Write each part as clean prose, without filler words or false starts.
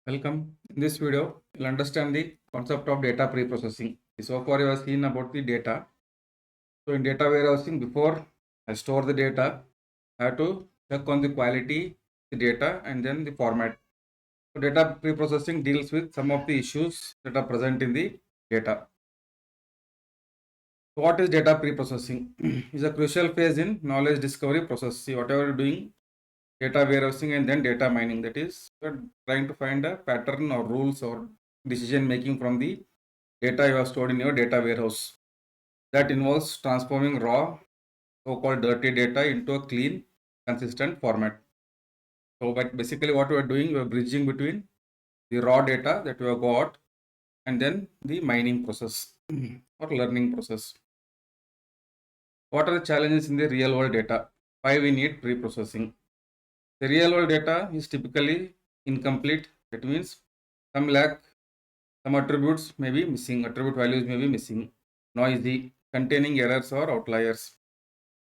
Welcome. In this video, you'll understand the concept of data pre-processing. So far, you have seen about the data. So in data warehousing, before I store the data, I have to check on the quality, the data, and then the format. So data pre-processing deals with some of the issues that are present in the data. So what is data pre-processing? Is a crucial phase in knowledge discovery process. See, whatever you're doing, data warehousing and then data mining, that is, you're trying to find a pattern or rules or decision making from the data you have stored in your data warehouse. That involves transforming raw, so-called dirty data into a clean, consistent format. So, but basically what we are doing, we are bridging between the raw data that we have got and then the mining process or learning process. What are the challenges in the real world data? Why we need pre-processing? The real world data is typically incomplete. That means some lack, some attributes may be missing, attribute values may be missing, noisy, containing errors or outliers,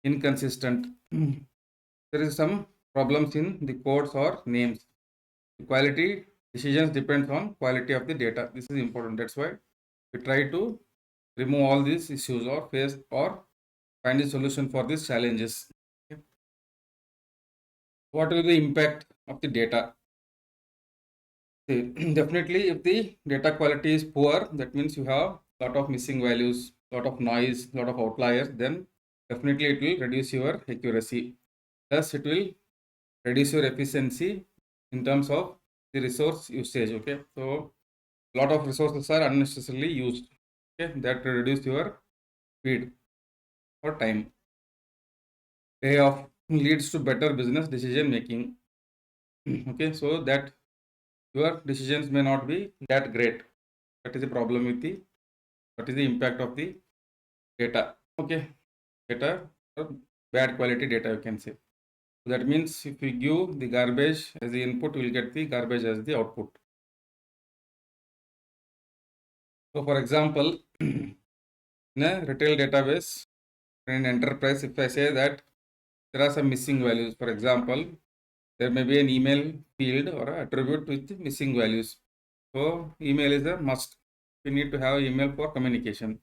inconsistent. There is some problems in the codes or names. The quality decisions depends on quality of the data. This is important. That's why we try to remove all these issues or face or find a solution for these challenges. Okay. What will be the impact of the data? Definitely, if the data quality is poor, that means you have a lot of missing values, lot of noise, lot of outliers, then definitely it will reduce your accuracy. Thus, it will reduce your efficiency in terms of the resource usage. Okay, so a lot of resources are unnecessarily used. Okay, that will reduce your speed or time. Payoff leads to better business decision making. Okay, so that your decisions may not be that great. That is the problem with the, what is the impact of the data. Okay, data or bad quality data, you can say. So that means if we give the garbage as the input, we will get the garbage as the output. So for example, in a retail database, in an enterprise, if I say that there are some missing values, for example, there may be an email field or attribute with missing values. So email is a must. We need to have email for communication.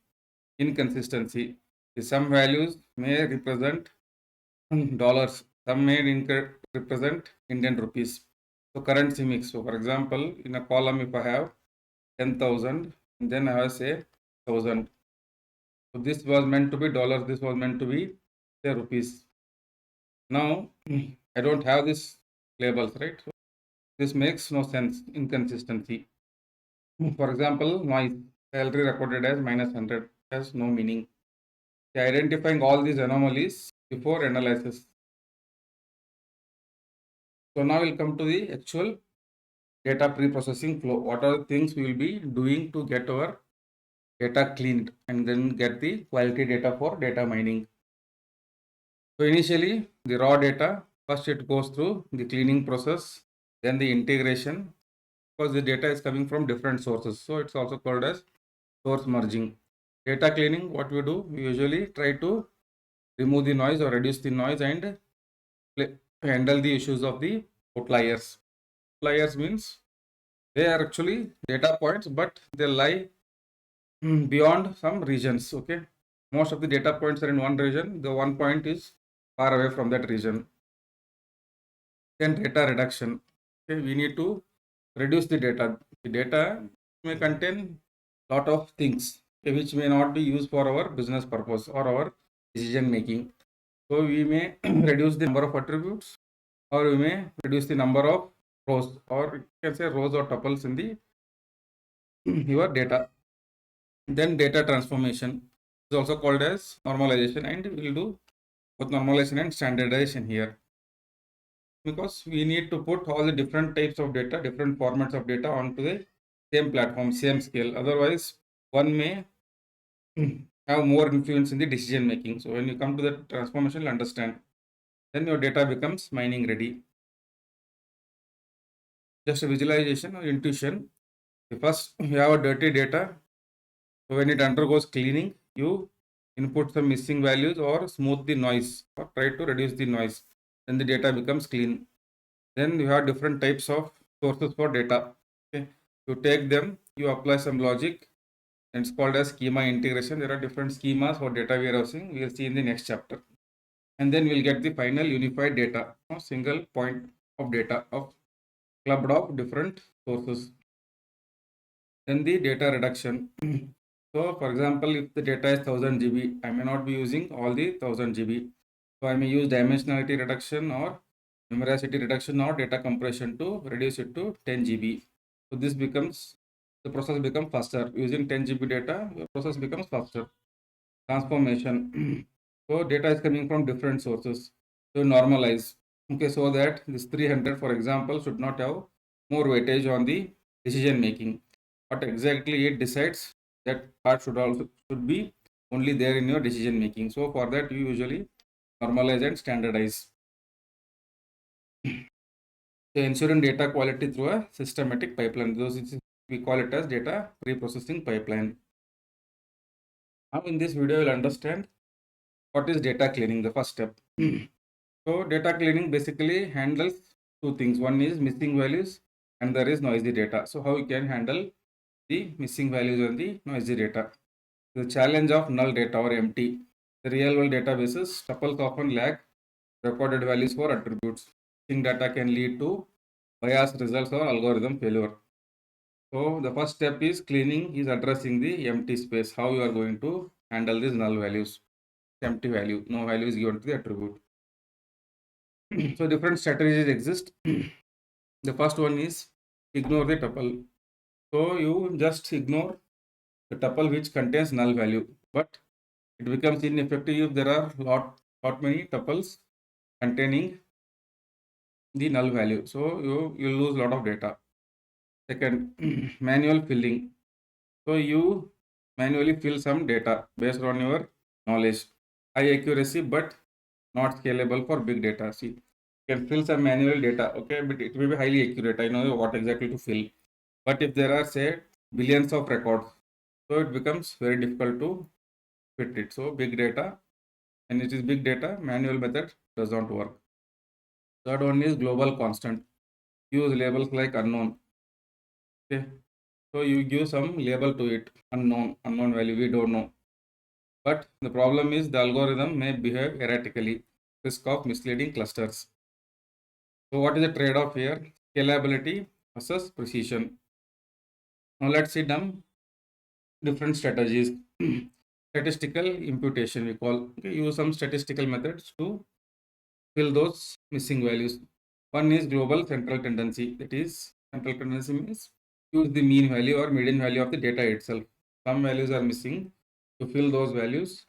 Inconsistency. Some values may represent dollars, some may represent Indian rupees. So currency mix. So for example, in a column, if I have 10,000, then I have say 1,000. So this was meant to be dollars, this was meant to be say rupees. Now I don't have this labels, right? So this makes no sense, inconsistency. For example, noise, salary recorded as -100 has no meaning. Identifying all these anomalies before analysis. So now we'll come to the actual data pre-processing flow. What are the things we will be doing to get our data cleaned and then get the quality data for data mining. So initially the raw data, first it goes through the cleaning process, then the integration, because the data is coming from different sources. So it's also called as source merging. Data cleaning, what we do, we usually try to remove the noise or reduce the noise and handle the issues of the outliers. Outliers means they are actually data points, but they lie beyond some regions. Okay, most of the data points are in one region, the one point is far away from that region. Then data reduction. Okay, we need to reduce the data. The data may contain lot of things, okay, which may not be used for our business purpose or our decision making. So we may reduce the number of attributes, or we may reduce the number of rows, or you can say rows or tuples in the your data. Then data transformation is also called as normalization, and we will do both normalization and standardization here, because we need to put all the different types of data, different formats of data onto the same platform, same scale. Otherwise, one may have more influence in the decision making. So when you come to the transformation, you'll understand. Then your data becomes mining ready. Just a visualization or intuition. First, you have a dirty data. So when it undergoes cleaning, you input some missing values or smooth the noise or try to reduce the noise. Then the data becomes clean. Then you have different types of sources for data. Okay, you take them, you apply some logic, and it's called as schema integration. There are different schemas for data warehousing. We'll see in the next chapter. And then we'll get the final unified data, a single point of data of clubbed of different sources. Then the data reduction. So for example, if the data is 1000 GB, I may not be using all the 1000 GB. So I may use dimensionality reduction or numericity reduction or data compression to reduce it to 10 GB. So this becomes, the process becomes faster. Using 10 GB data, the process becomes faster. Transformation. So data is coming from different sources. So normalize. Okay, so that this 300, for example, should not have more weightage on the decision making. What exactly it decides, that part should be only there in your decision making. So for that, you usually normalize and standardize. So ensuring data quality through a systematic pipeline. We call it as data preprocessing pipeline. Now in this video, you'll understand what is data cleaning, the first step. So data cleaning basically handles two things. One is missing values and there is noisy data. So how you can handle the missing values and the noisy data. The challenge of null data or empty. The real world databases, tuples often lack recorded values for attributes. Missing data can lead to biased results or algorithm failure. So the first step is cleaning, is addressing the empty space. How you are going to handle these null values. Empty value, no value is given to the attribute. So different strategies exist. The first one is ignore the tuple. So you just ignore the tuple which contains null value, but it becomes ineffective if there are lot many tuples containing the null value. So you lose a lot of data. Second, manual filling. So you manually fill some data based on your knowledge. High accuracy but not scalable for big data. See, you can fill some manual data, okay, but it will be highly accurate. I know what exactly to fill. But if there are, say, billions of records, so it becomes very difficult to fit it. So big data, and it is big data, manual method does not work. Third one is global constant. Use labels like unknown. Okay. So you give some label to it, unknown value, we don't know. But the problem is the algorithm may behave erratically, risk of misleading clusters. So what is the trade-off here? Scalability versus precision. Now let's see them different strategies. Statistical imputation we call. Okay, use some statistical methods to fill those missing values. One is global central tendency. That is, central tendency means use the mean value or median value of the data itself. Some values are missing. To fill those values,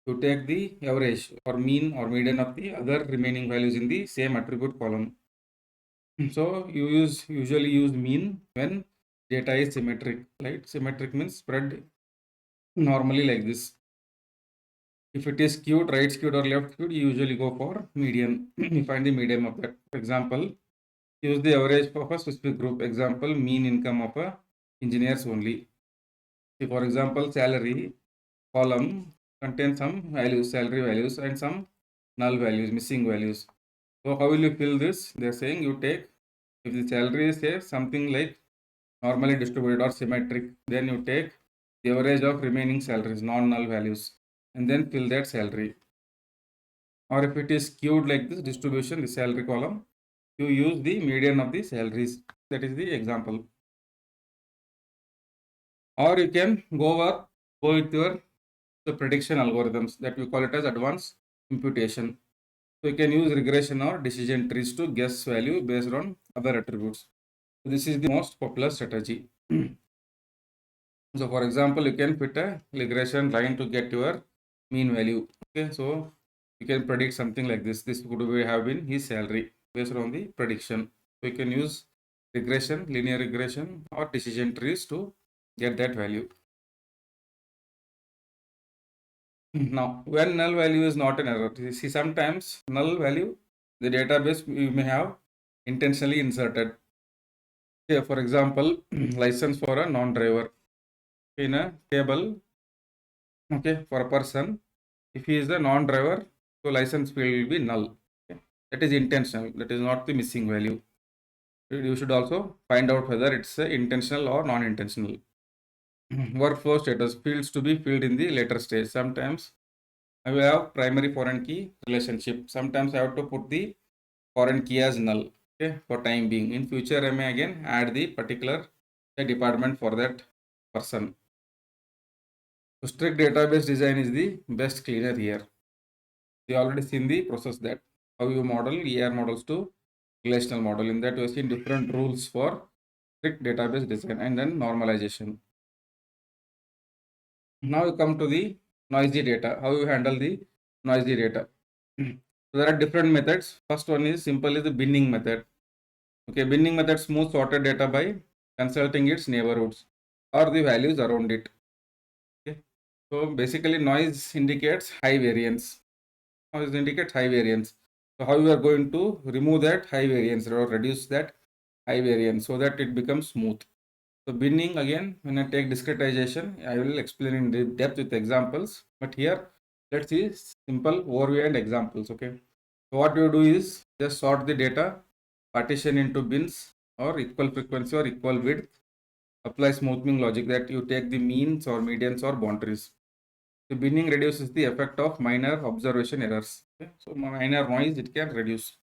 you take the average or mean or median of the other remaining values in the same attribute column. So you usually use mean when data is symmetric, right? Symmetric means spread normally like this. If it is skewed, right skewed or left skewed, you usually go for median. You find the median of that. For example, use the average of a specific group. Example, mean income of a engineers only. See, for example, salary column contains some values, salary values, and some null values, missing values. So how will you fill this? They're saying you take, if the salary is say something like normally distributed or symmetric, then you take the average of remaining salaries, non-null values, and then fill that salary. Or if it is skewed like this distribution, the salary column, you use the median of the salaries. That is the example. Or you can go with your the prediction algorithms that we call it as advanced imputation. So you can use regression or decision trees to guess value based on other attributes. So this is the most popular strategy. So for example, you can fit a regression line to get your mean value. Okay, so you can predict something like this. This would have been his salary based on the prediction. So you can use regression, linear regression, or decision trees to get that value. Now, when null value is not an error, you see sometimes null value, the database you may have intentionally inserted. Okay, for example, license for a non-driver in a table. Okay, for a person, if he is a non-driver, so license field will be null. Okay. That is intentional. That is not the missing value. You should also find out whether it's intentional or non-intentional. Workflow status fields to be filled in the later stage. Sometimes I will have primary foreign key relationship. Sometimes I have to put the foreign key as null. Okay, for time being. In future, I may again add the particular department for that person. So strict database design is the best cleaner here. We already seen the process that how you model ER models to relational model. In that we have seen different rules for strict database design and then normalization. Now you come to the noisy data. How you handle the noisy data? So there are different methods. First one is simple is the binning method. Okay, binning method smooths sorted data by consulting its neighborhoods or the values around it. Okay, so basically noise indicates high variance. Noise indicates high variance. So how you are going to remove that high variance or reduce that high variance so that it becomes smooth. So binning again, when I take discretization, I will explain in depth with examples. But here, let's see simple overview and examples. Okay. So what you do is just sort the data, partition into bins or equal frequency or equal width. Apply smoothing logic that you take the means or medians or boundaries. The binning reduces the effect of minor observation errors. Okay. So minor noise it can reduce.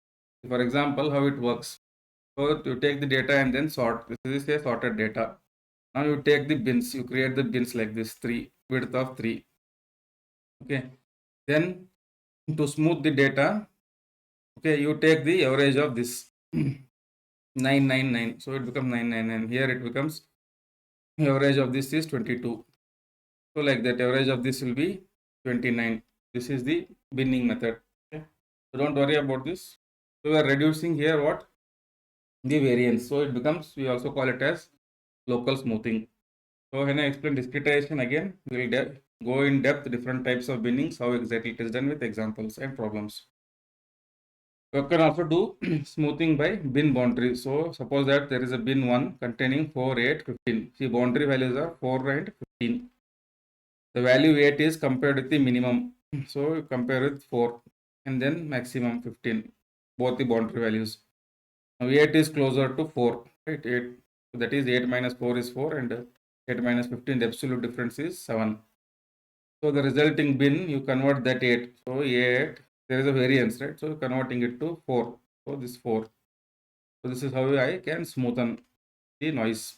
For example, how it works. So you take the data and then sort. This is a sorted data. Now you take the bins, you create the bins like this, 3, width of 3. Okay. Then to smooth the data, okay, you take the average of this 999. So it becomes 999. Here it becomes average of this is 22. So like that average of this will be 29. This is the binning method. Okay. So don't worry about this. So we are reducing here what? The variance. So it becomes, we also call it as local smoothing. So when I explain discretization again, we will go in depth different types of binnings, how exactly it is done with examples and problems. You can also do smoothing by bin boundary. So suppose that there is a bin 1 containing 4, 8, 15. See boundary values are 4 and 15. The value 8 is compared with the minimum. So you compare with 4 and then maximum 15. Both the boundary values. Now 8 is closer to 4. Right? 8. So that is 8 minus 4 is 4 and 8 minus 15. The absolute difference is 7. So the resulting bin, you convert that 8. So 8, there is a variance, right? So converting it to 4. So this 4. So this is how I can smoothen the noise.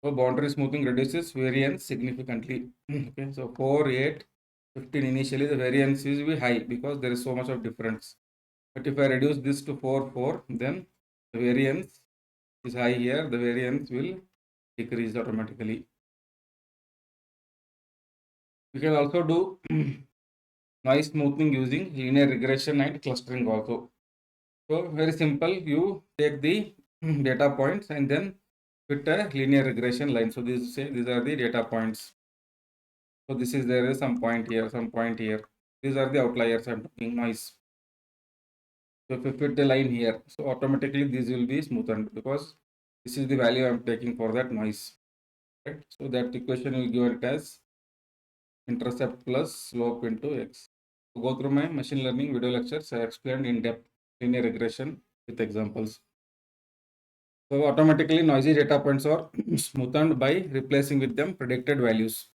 So boundary smoothing reduces variance significantly. Okay, so 4, 8, 15 initially the variance is be high because there is so much of difference. But if I reduce this to 4, 4, then the variance is high here, the variance will decrease automatically. We can also do noise smoothing using linear regression and clustering also. So very simple, you take the data points and then fit a linear regression line. So these are the data points. So this is there is some point here, some point here. These are the outliers I'm talking noise. So if you fit the line here, so automatically this will be smoothened because this is the value I'm taking for that noise. Right? So that equation will give it as intercept plus slope into x. So go through my machine learning video lectures. I explained in depth linear regression with examples. So automatically noisy data points are smoothened by replacing with them predicted values.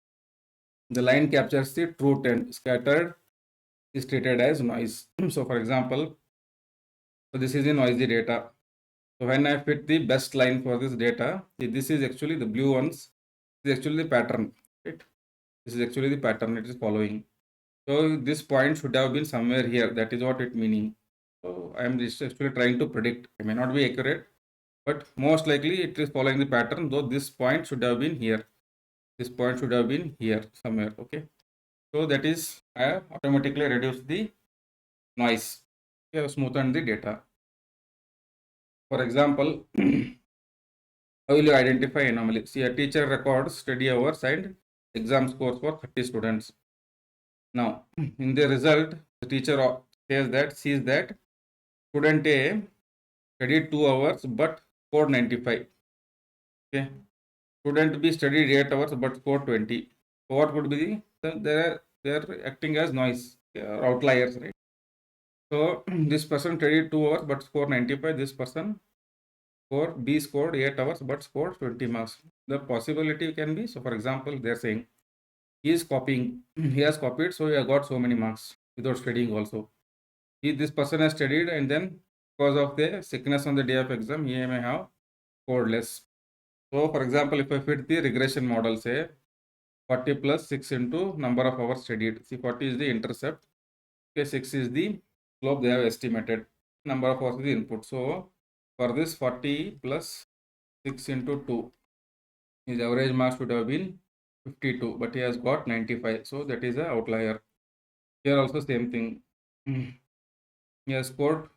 The line captures the truth and scattered is treated as noise. So for example, so this is the noisy data. So when I fit the best line for this data, this is actually the blue ones. This is actually the pattern. Right? This is actually the pattern it is following. So this point should have been somewhere here. That is what it meaning. So I am just actually trying to predict. It may not be accurate, but most likely it is following the pattern. Though this point should have been here. This point should have been here somewhere. Okay. So that is I have automatically reduced the noise. We have smoothened the data. For example, how will you identify anomaly? See, a teacher records study hours and exam scores for 30 students. Now, in the result, the teacher says that sees that student A studied 2 hours but scored 95. Okay. Student B studied 8 hours but scored 20. So what could be they are acting as noise outliers, right? So this person studied 2 hours but scored 95. This person B scored 8 hours but scored 20 marks. The possibility can be, so for example, they're saying he is copying, he has copied, so he has got so many marks without studying also. This person has studied and then because of the sickness on the day of exam, he may have scored less. So for example, if I fit the regression model, say 40 plus 6 into number of hours studied. See, 40 is the intercept. Okay, 6 is the slope they have estimated. Number of hours is the input. So for this 40 plus 6 into 2, his average marks should have been 52, but he has got 95. So that is an outlier. Here also same thing. He has scored,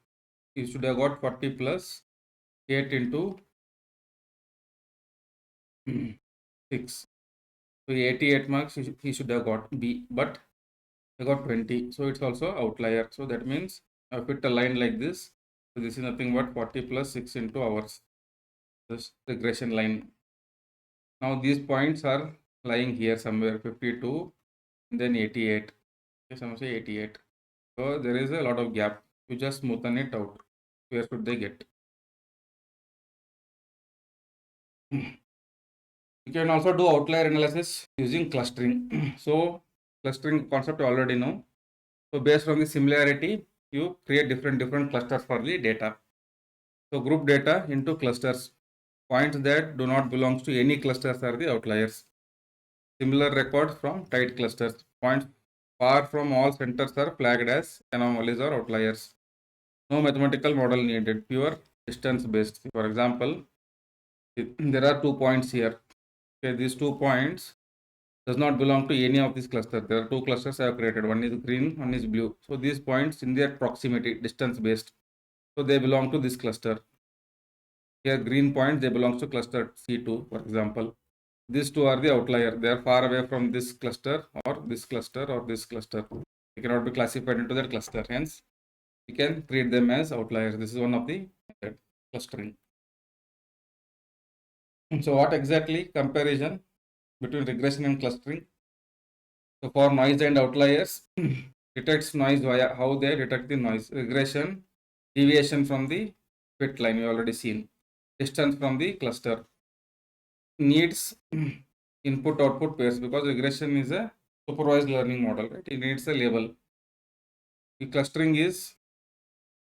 he should have got 40 plus 8 into 6. So 88 marks he should have got B, but I got 20. So it's also outlier. So that means I fit a line like this. So this is nothing but 40 plus 6 into hours. This regression line. Now these points are lying here somewhere 52, then 88. Okay, some say 88. So there is a lot of gap. You just smoothen it out. Where should they get? You can also do outlier analysis using clustering. So clustering concept you already know. So based on the similarity, you create different clusters for the data. So group data into clusters. Points that do not belong to any clusters are the outliers. Similar records from tight clusters. Points far from all centers are flagged as anomalies or outliers. No mathematical model needed, pure distance based. For example, there are 2 points here. Okay, these 2 points does not belong to any of these clusters. There are 2 clusters I have created. One is green, one is blue. So these points in their proximity, distance based. So they belong to this cluster. Here green points, they belong to cluster C2, for example. These two are the outlier. They are far away from this cluster or this cluster or this cluster. They cannot be classified into that cluster. Hence, we can treat them as outliers. This is one of the method, clustering. So what exactly comparison between regression and clustering? So for noise and outliers, detects noise via how they detect the noise. Regression, deviation from the fit line, we already seen. Distance from the cluster. Needs input output pairs because regression is a supervised learning model, right? It needs a label. The clustering is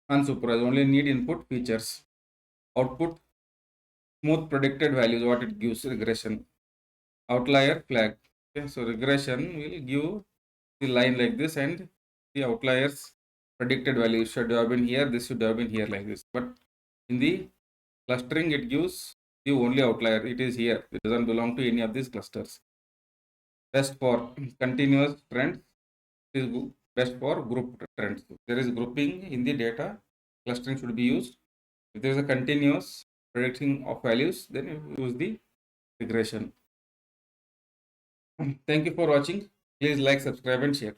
unsupervised, only need input features. Output smooth predicted values, what it gives regression. Outlier flag. Okay, so regression will give the line like this and the outliers predicted value should have been here, this should have been here like this. But in the clustering, it gives the only outlier. It is here. It doesn't belong to any of these clusters. Best for continuous trends is best for group trends. If there is grouping in the data, clustering should be used. If there is a continuous predicting of values, then you use the regression. Thank you for watching. Please like, subscribe, and share.